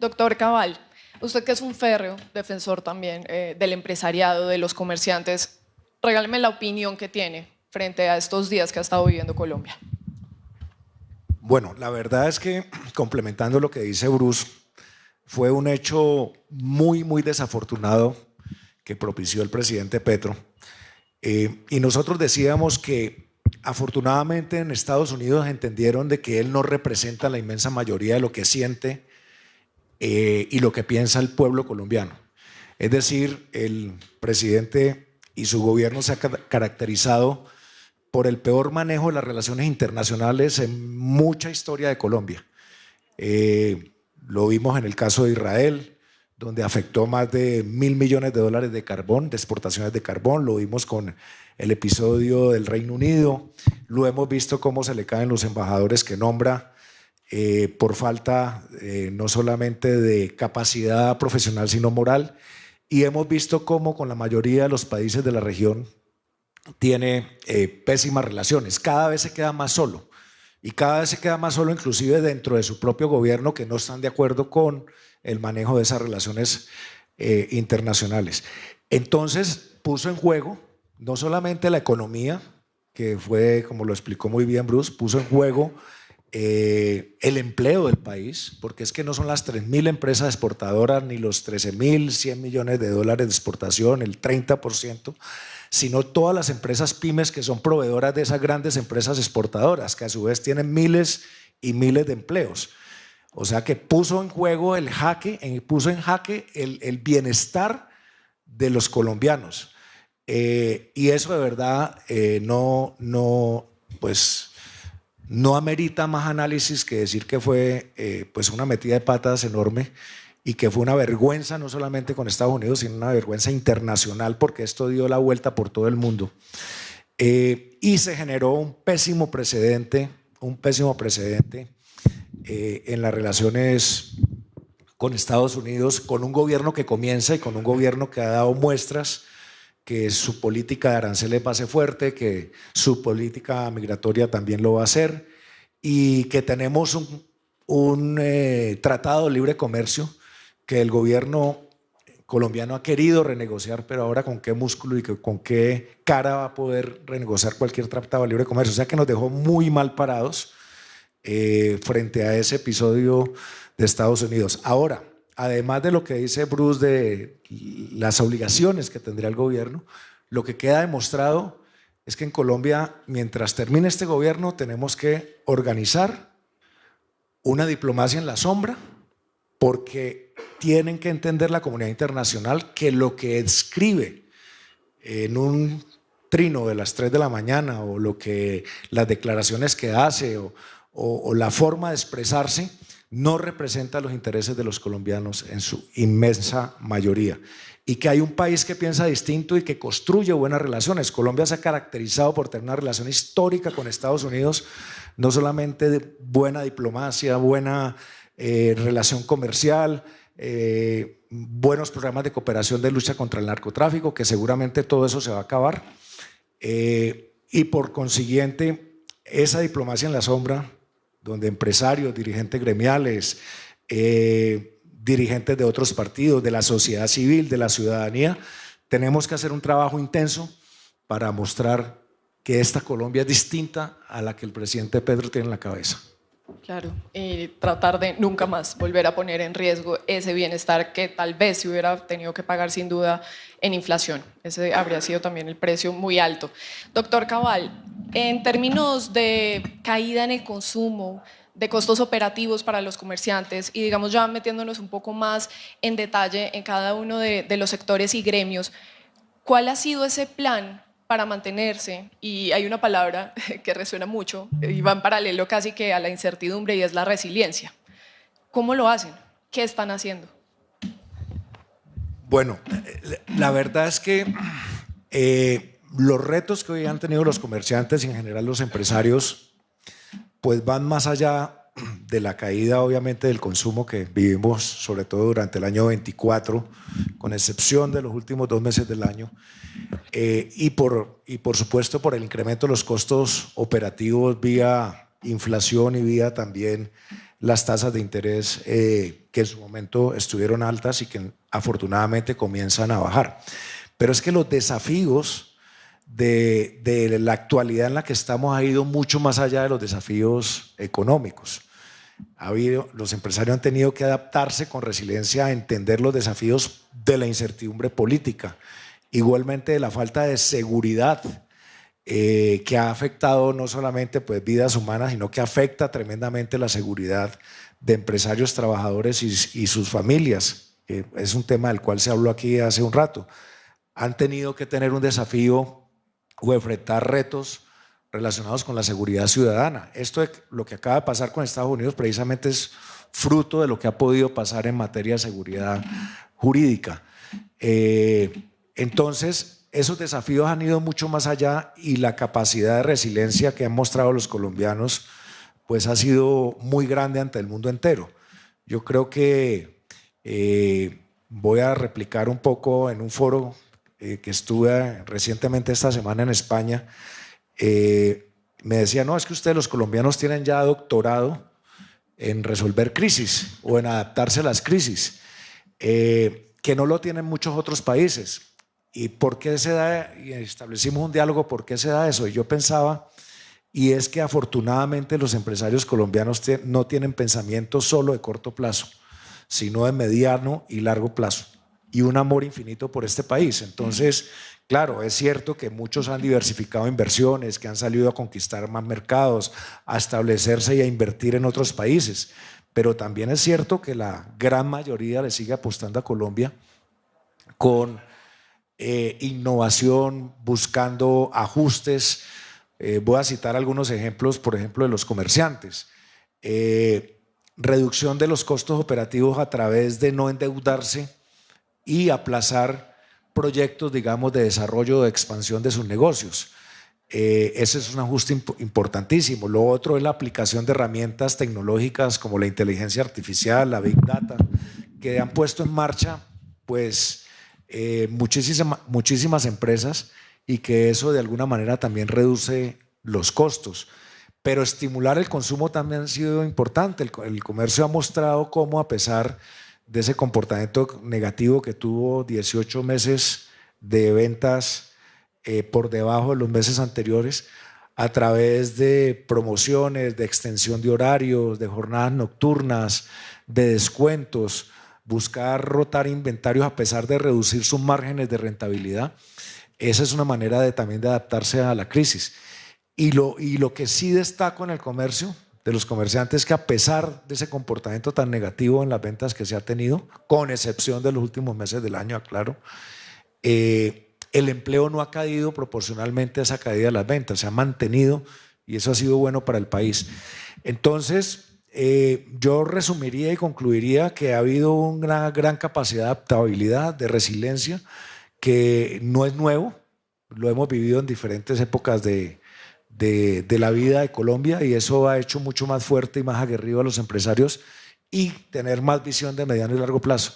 Doctor Cabal, usted que es un férreo defensor también del empresariado, de los comerciantes, regáleme la opinión que tiene frente a estos días que ha estado viviendo Colombia. Bueno, la verdad es que, complementando lo que dice Bruce, fue un hecho muy desafortunado que propició el presidente Petro. Y nosotros decíamos que afortunadamente en Estados Unidos entendieron de que él no representa la inmensa mayoría de lo que siente y lo que piensa el pueblo colombiano. Es decir, el presidente y su gobierno se ha caracterizado por el peor manejo de las relaciones internacionales en mucha historia de Colombia. Lo vimos en el caso de Israel, donde afectó más de $1.000 millones de carbón, de exportaciones de carbón. Lo vimos con el episodio del Reino Unido. Lo hemos visto cómo se le caen los embajadores que nombra por falta no solamente de capacidad profesional, sino moral. Y hemos visto cómo con la mayoría de los países de la región tiene pésimas relaciones. Cada vez se queda más solo. Y cada vez se queda más solo, inclusive dentro de su propio gobierno, que no están de acuerdo con el manejo de esas relaciones internacionales. Entonces puso en juego no solamente la economía, que fue, como lo explicó muy bien Bruce, puso en juego el empleo del país, porque es que no son las 3.000 empresas exportadoras ni los 13.100 millones de dólares de exportación, el 30%, sino todas las empresas pymes que son proveedoras de esas grandes empresas exportadoras, que a su vez tienen miles y miles de empleos. O sea que puso en juego puso en jaque el bienestar de los colombianos. Y eso de verdad no amerita más análisis que decir que fue pues una metida de patas enorme y que fue una vergüenza no solamente con Estados Unidos, sino una vergüenza internacional, porque esto dio la vuelta por todo el mundo. Y se generó un pésimo precedente en las relaciones con Estados Unidos, con un gobierno que comienza y con un gobierno que ha dado muestras que su política de aranceles va a ser fuerte, que su política migratoria también lo va a hacer, y que tenemos un tratado de libre comercio que el gobierno colombiano ha querido renegociar, pero ahora con qué músculo y con qué cara va a poder renegociar cualquier tratado de libre comercio. O sea que nos dejó muy mal parados frente a ese episodio de Estados Unidos. Ahora, además de lo que dice Bruce de las obligaciones que tendría el gobierno, lo que queda demostrado es que en Colombia, mientras termine este gobierno, tenemos que organizar una diplomacia en la sombra, porque tienen que entender la comunidad internacional que lo que escribe en un trino de las 3 de la mañana o las declaraciones que hace o la forma de expresarse no representa los intereses de los colombianos en su inmensa mayoría, y que hay un país que piensa distinto y que construye buenas relaciones. Colombia se ha caracterizado por tener una relación histórica con Estados Unidos, no solamente de buena diplomacia, buena relación comercial, buenos programas de cooperación de lucha contra el narcotráfico, que seguramente todo eso se va a acabar, y por consiguiente esa diplomacia en la sombra, donde empresarios, dirigentes gremiales, dirigentes de otros partidos, de la sociedad civil, de la ciudadanía, tenemos que hacer un trabajo intenso para mostrar que esta Colombia es distinta a la que el presidente Petro tiene en la cabeza. Claro, y tratar de nunca más volver a poner en riesgo ese bienestar que tal vez se hubiera tenido que pagar sin duda en inflación. Ese habría sido también el precio muy alto. Doctor Cabal, en términos de caída en el consumo, de costos operativos para los comerciantes y digamos ya metiéndonos un poco más en detalle en cada uno de los sectores y gremios, ¿cuál ha sido ese plan para mantenerse? Y hay una palabra que resuena mucho y va en paralelo casi que a la incertidumbre, y es la resiliencia. ¿Cómo lo hacen? ¿Qué están haciendo? Bueno, la verdad es que los retos que hoy han tenido los comerciantes y en general los empresarios pues van más allá de la caída obviamente del consumo que vivimos sobre todo durante el año 24, con excepción de los últimos 2 meses del año, y por supuesto por el incremento de los costos operativos vía inflación y vía también las tasas de interés que en su momento estuvieron altas y que afortunadamente comienzan a bajar. Pero es que los desafíos de la actualidad en la que estamos ha ido mucho más allá de los desafíos económicos. Los empresarios han tenido que adaptarse con resiliencia a entender los desafíos de la incertidumbre política, igualmente de la falta de seguridad que ha afectado no solamente pues, vidas humanas, sino que afecta tremendamente la seguridad de empresarios, trabajadores y sus familias, que es un tema del cual se habló aquí hace un rato. Han tenido que tener un desafío o enfrentar retos relacionados con la seguridad ciudadana. Esto, lo que acaba de pasar con Estados Unidos, precisamente es fruto de lo que ha podido pasar en materia de seguridad jurídica. Entonces, esos desafíos han ido mucho más allá y la capacidad de resiliencia que han mostrado los colombianos pues ha sido muy grande ante el mundo entero. Yo creo que voy a replicar un poco en un foro que estuve recientemente esta semana en España. Me decía, no, es que ustedes los colombianos tienen ya doctorado en resolver crisis o en adaptarse a las crisis, que no lo tienen muchos otros países. ¿Y por qué se da? Y establecimos un diálogo, ¿por qué se da eso? Y yo pensaba, y es que afortunadamente los empresarios colombianos no tienen pensamiento solo de corto plazo, sino de mediano y largo plazo, y un amor infinito por este país. Entonces, claro, es cierto que muchos han diversificado inversiones, que han salido a conquistar más mercados, a establecerse y a invertir en otros países, pero también es cierto que la gran mayoría le sigue apostando a Colombia con innovación, buscando ajustes. Voy a citar algunos ejemplos, por ejemplo, de los comerciantes. Reducción de los costos operativos a través de no endeudarse y aplazar proyectos, digamos, de desarrollo o de expansión de sus negocios. Ese es un ajuste importantísimo. Lo otro es la aplicación de herramientas tecnológicas como la inteligencia artificial, la Big Data, que han puesto en marcha pues, muchísimas empresas, y que eso de alguna manera también reduce los costos. Pero estimular el consumo también ha sido importante. El comercio ha mostrado cómo, a pesar de ese comportamiento negativo que tuvo 18 meses de ventas por debajo de los meses anteriores, a través de promociones, de extensión de horarios, de jornadas nocturnas, de descuentos, buscar rotar inventarios a pesar de reducir sus márgenes de rentabilidad. Esa es una manera también de adaptarse a la crisis. Y lo que sí destaco en el comercio, de los comerciantes, es que a pesar de ese comportamiento tan negativo en las ventas que se ha tenido, con excepción de los últimos meses del año, aclaro, el empleo no ha caído proporcionalmente a esa caída de las ventas, se ha mantenido, y eso ha sido bueno para el país. Entonces, yo resumiría y concluiría que ha habido una gran capacidad de adaptabilidad, de resiliencia, que no es nuevo, lo hemos vivido en diferentes épocas de la vida de Colombia, y eso ha hecho mucho más fuerte y más aguerrido a los empresarios y tener más visión de mediano y largo plazo.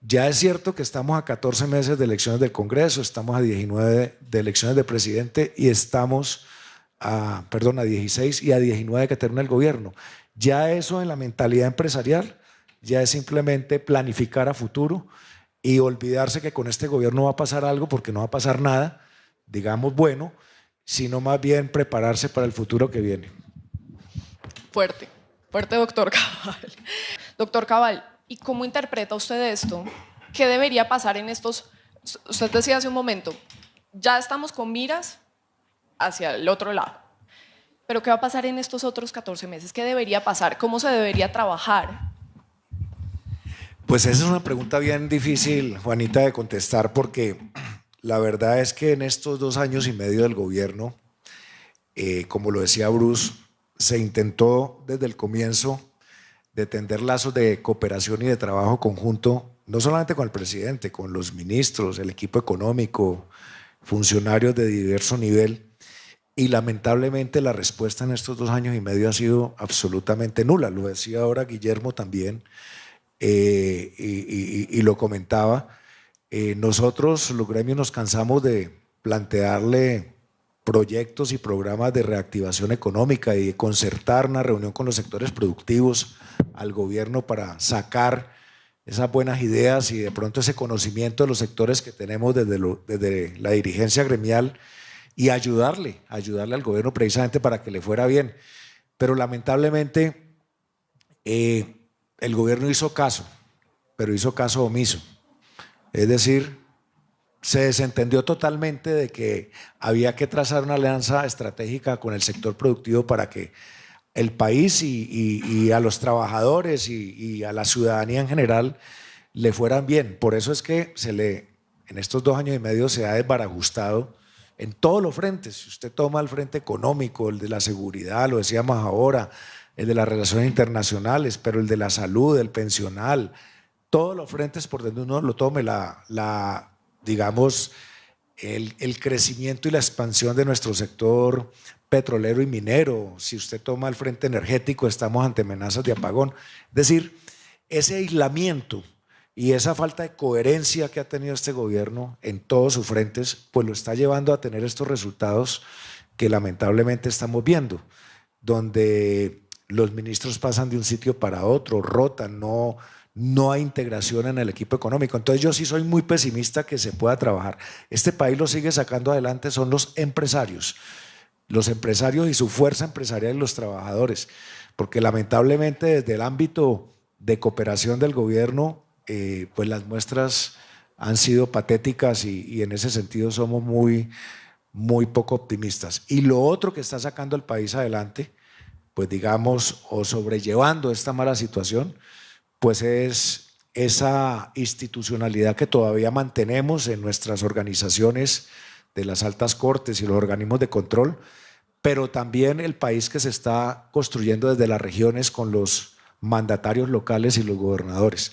Ya es cierto que estamos a 14 meses de elecciones del Congreso, estamos a 19 de elecciones de presidente y estamos a 16 y a 19 que termina el gobierno. Ya eso en la mentalidad empresarial ya es simplemente planificar a futuro y olvidarse que con este gobierno va a pasar algo, porque no va a pasar nada, digamos, bueno, sino más bien prepararse para el futuro que viene. Fuerte, fuerte, doctor Cabal. Doctor Cabal, ¿y cómo interpreta usted esto? ¿Qué debería pasar en estos? Usted decía hace un momento, ya estamos con miras hacia el otro lado, pero ¿qué va a pasar en estos otros 14 meses? ¿Qué debería pasar? ¿Cómo se debería trabajar? Pues esa es una pregunta bien difícil, Juanita, de contestar, porque la verdad es que en estos 2 años y medio del gobierno, como lo decía Bruce, se intentó desde el comienzo de tender lazos de cooperación y de trabajo conjunto, no solamente con el presidente, con los ministros, el equipo económico, funcionarios de diverso nivel, y lamentablemente la respuesta en estos 2 años y medio ha sido absolutamente nula. Lo decía ahora Guillermo también, y lo comentaba. Nosotros, los gremios, nos cansamos de plantearle proyectos y programas de reactivación económica y de concertar una reunión con los sectores productivos al gobierno para sacar esas buenas ideas y de pronto ese conocimiento de los sectores que tenemos desde la dirigencia gremial y ayudarle al gobierno precisamente para que le fuera bien. Pero lamentablemente el gobierno hizo caso, pero hizo caso omiso. Es decir, se desentendió totalmente de que había que trazar una alianza estratégica con el sector productivo para que el país y a los trabajadores y a la ciudadanía en general le fueran bien. Por eso es que en estos 2 años y medio se ha desbarajustado en todos los frentes. Si usted toma el frente económico, el de la seguridad, lo decíamos ahora, el de las relaciones internacionales, pero el de la salud, el pensional, todos los frentes por donde uno lo tome, digamos, el crecimiento y la expansión de nuestro sector petrolero y minero. Si usted toma el frente energético, estamos ante amenazas de apagón. Es decir, ese aislamiento y esa falta de coherencia que ha tenido este gobierno en todos sus frentes, pues lo está llevando a tener estos resultados que lamentablemente estamos viendo, donde los ministros pasan de un sitio para otro, rotan, no hay integración en el equipo económico. Entonces yo sí soy muy pesimista que se pueda trabajar. Este país lo sigue sacando adelante son los empresarios y su fuerza empresarial y los trabajadores, porque lamentablemente desde el ámbito de cooperación del gobierno, pues las muestras han sido patéticas y en ese sentido somos muy, muy poco optimistas. Y lo otro que está sacando al país adelante, pues digamos, o sobrellevando esta mala situación, pues es esa institucionalidad que todavía mantenemos en nuestras organizaciones de las altas cortes y los organismos de control, pero también el país que se está construyendo desde las regiones con los mandatarios locales y los gobernadores.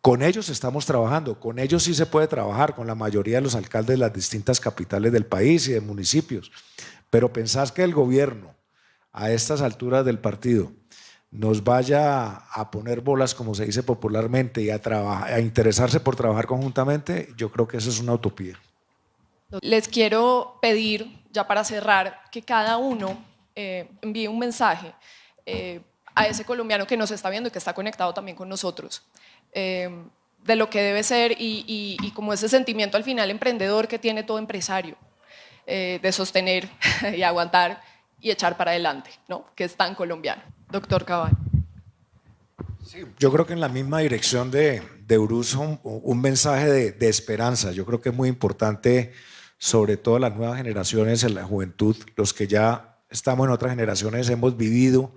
Con ellos estamos trabajando, con ellos sí se puede trabajar, con la mayoría de los alcaldes de las distintas capitales del país y de municipios, pero pensás que el gobierno a estas alturas del partido nos vaya a poner bolas, como se dice popularmente, y a interesarse por trabajar conjuntamente, yo creo que eso es una utopía. Les quiero pedir, ya para cerrar, que cada uno envíe un mensaje a ese colombiano que nos está viendo y que está conectado también con nosotros, de lo que debe ser y como ese sentimiento al final emprendedor que tiene todo empresario, de sostener y aguantar y echar para adelante, ¿no? Que es tan colombiano. Doctor Cabaño. Sí, yo creo que en la misma dirección de Uruz, un mensaje de esperanza. Yo creo que es muy importante, sobre todo las nuevas generaciones, en la juventud, los que ya estamos en otras generaciones, hemos vivido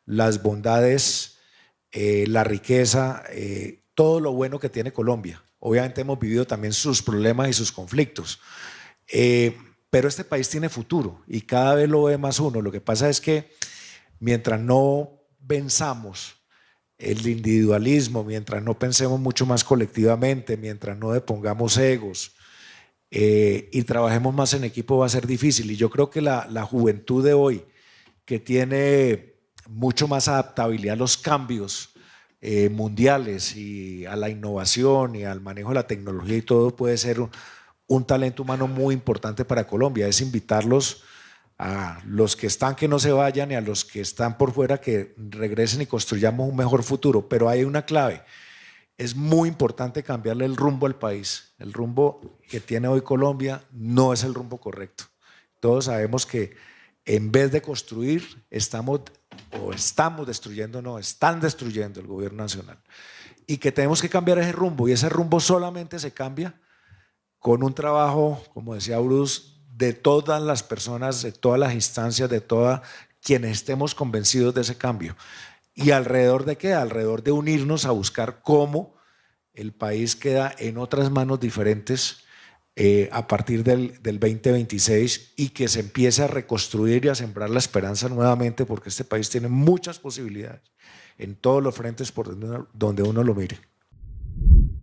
las bondades, la riqueza, todo lo bueno que tiene Colombia. Obviamente hemos vivido también sus problemas y sus conflictos. Pero este país tiene futuro y cada vez lo ve más uno. Lo que pasa es que mientras no venzamos el individualismo, mientras no pensemos mucho más colectivamente, mientras no depongamos egos y trabajemos más en equipo, va a ser difícil. Y yo creo que la juventud de hoy, que tiene mucho más adaptabilidad a los cambios mundiales y a la innovación y al manejo de la tecnología y todo, puede ser un talento humano muy importante para Colombia. Es invitarlos a los que están que no se vayan y a los que están por fuera que regresen y construyamos un mejor futuro. Pero hay una clave, es muy importante cambiarle el rumbo al país. El rumbo que tiene hoy Colombia no es el rumbo correcto. Todos sabemos que en vez de construir están destruyendo el gobierno nacional y que tenemos que cambiar ese rumbo, y ese rumbo solamente se cambia con un trabajo, como decía Bruce, de todas las personas, de todas las instancias, de todas quienes estemos convencidos de ese cambio. ¿Y alrededor de qué? Alrededor de unirnos a buscar cómo el país queda en otras manos diferentes a partir del 2026 y que se empiece a reconstruir y a sembrar la esperanza nuevamente, porque este país tiene muchas posibilidades en todos los frentes por donde uno lo mire.